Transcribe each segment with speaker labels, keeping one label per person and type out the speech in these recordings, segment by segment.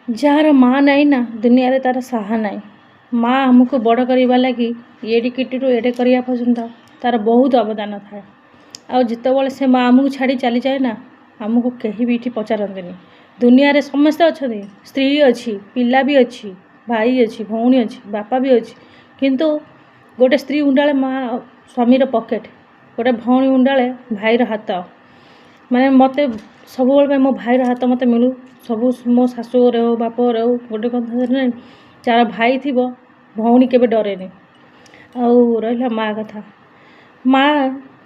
Speaker 1: Jar माँ नाई ना दुनिया रे तार साहा नाई। माँ आमको बड़ करवा लगी एडी किटू एडे करने पर्यंत तार बहुत अवदान थाए। आउ जितेबाला से माँ आमको छाड़ी चली जाए ना आमको कहीं भी ये पचारती। दुनिया रे समस्ते अच्छा स्त्री अच्छी पिला भी अच्छी भाई अच्छी भौणी अच्छी बापा भी अच्छी किंतु गोटे स्त्री उंडाले माँ स्वामीर पकेट गोटे भौणी उंडाले भाईर हाथ माने मत सब मो भाईर हाथ मत मिलू सब मो शाशु घरे हो बाप घरे हो गोटे कथा ना जार भाई थी भौणी के डरे आउ रहा माँ कथा माँ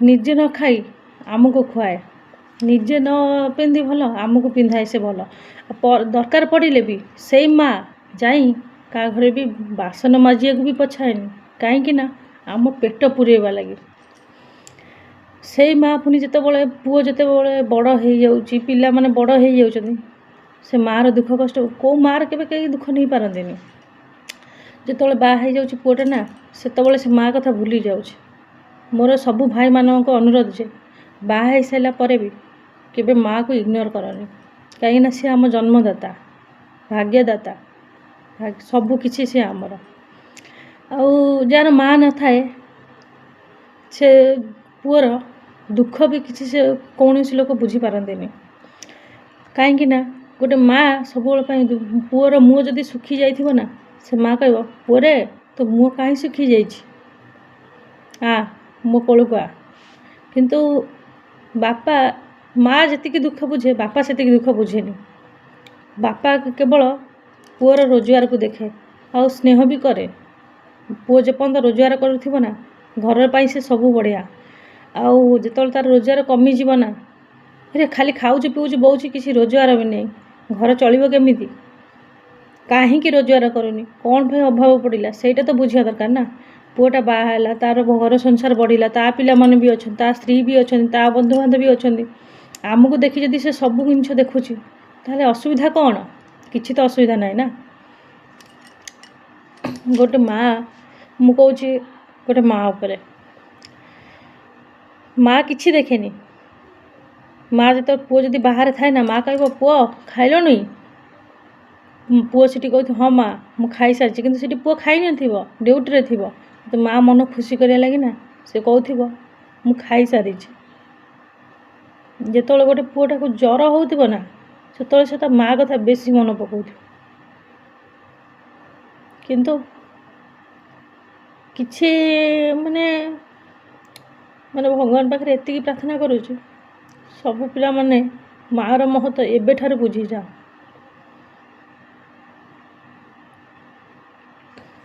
Speaker 1: निजे न खाई आमको खुआए निजे न पिंधि भल आमको पिंधाए से भल दरकार पड़े भी से माँ जाई का घरे भी बासन माजिया भी पछाएनि कहीं आम पेट पुरेवा लगे से माँ पुणी जिते पुओ जिते बड़ हो जाऊँगी पिला माने बड़ हो जाऊँ से मार दुख कष्ट कौ मार के कहीं दुख नहीं पारती जो बाहर जाऊँगी पुओटा ना से माँ कथा भूली जाऊँगी। मोर सबू भाई मानक अनुरोध जे बाहर सारा पर भी केबे माँ को इग्नोर करनी कहीं सी आम जन्मदाता भाग्यदाता सबू किसी सी आमर आउ जार माँ न थाए से पुअर दुख भी किसी से कौन लोक बुझी पारती कहीं गोटे माँ सब पुअर मुँह जदि सुखी जाइथिबो ना से माँ कह पुअरे तो मुँह कहीं सुखी जा मो कोल को आ किंतु बापा माँ जी दुख बुझे बापा से दुख बुझेनि बापा केवल पुअर रोजगार को देखे आ स्नेह भी करे पुओ जेपर्यंत रोजगार करूथिबो ना घर पर से सब बढ़िया आउ जो तार रोजगार कमिज ना अरे खाली खाऊँ पीऊँ बोची किसी रोजगार भी नहीं घर चलो केमी कहीं रोजगार करूनी कौन भाई अभाव पड़ा सेटा तो बुझा दरकार ना पुओटा बाहर तार घर संसार बढ़ला ता पिला माने भी अच्छा ता स्त्री भी अच्छा ता बंधु बांधव भी अच्छा आमको देखी जदि से सब जिन देखुची ताहले असुविधा कौन किसी तो असुविधा ना ना गोटे माँ मु कहूँ गोटे माँ उपरे माँ किसी देखेनी माँ जो पुओ जदि बाहर थाए ना माँ कह पुओ खाइल नहीं पुओ सीटी कहती हाँ माँ मु खाई सारी कि पुओ खाई न ड्यूटी थी तो माँ मन खुशी करिया लगी ना से कहू मु खाई सारी जो गोटे पुओटा को जर हो ना से माँ कथा बेसी मन पकाउ किंतु किछि माने माने भगवान पाखे एति प्रार्थना करुछु सब पिला माने माँ महत्व एबे ठार बुझी जाओ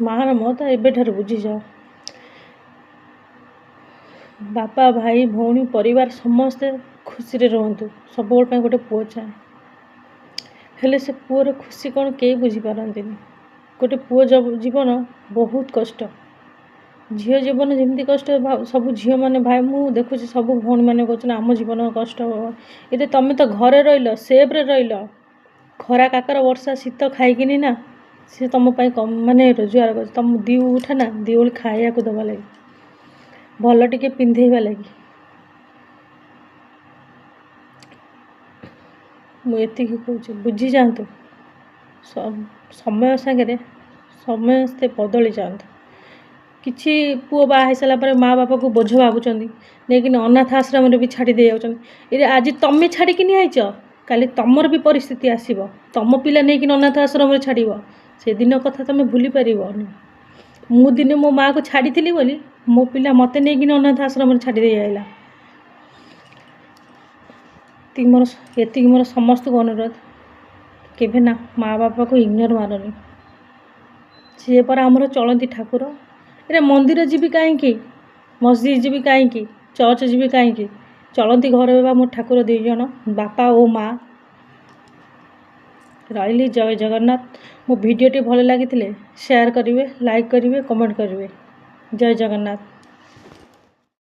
Speaker 1: माँ महत्व एबे ठार बुझी जाओ बापा भाई भौणी परिवार समस्ते खुशी रे रहंतु सब गोटे पुओ चाहे हेले से पुओर खुशी कौन कई बुझी पारती गोटे पुओ जीवन बहुत कष्ट झील जीवन जमी कष्ट सब झील मैंने भाई मु देखुँ सब भौणी मैंने कहते आम जीवन कष्ट ये तुम तो घरे रही सेफ्रे रही खरा काकर वर्षा शीत खाइकिनी ना सी तुम कम माने रोजगार कर तुम दी उठा ना दी ओली खाया को दबा लगे भल टिके पिंधेवा लगी मुझे कहूँ बुझी जातु समय सागरे समस्ते बदली जातु किछि पुओ बाहा सारापर माँ बापा को बोझ भावुंट नहीं अनाथ आश्रम भी छाड़ी दे जाए आज तुम छाड़ी आईच काली तुमर भी परिस्थिति आसब तुम पिला नहीं अनाथ आश्रम छाड़ से दिन कथा तुम भूली पार मु दिने मो माँ को छाड़ी बोली मो पिला मत नहीं अनाथ आश्रम छाड़ी दे आइला ये मोर समस्त को अनुरोध केभे ना माँ बापा को इग्नोर मारनी सी पर आमर चलती ठाकुर ये मंदिर जीवी कहीं मस्जिद जीवी कहीं चर्च जीवी कहीं चलती घर बा मोर ठाकुर दुई जन बापा और माँ रही जय जगन्नाथ मो भिडियोटी भल लगी शेयर करेंगे लाइक करेंगे कमेंट करेंगे जय जगन्नाथ।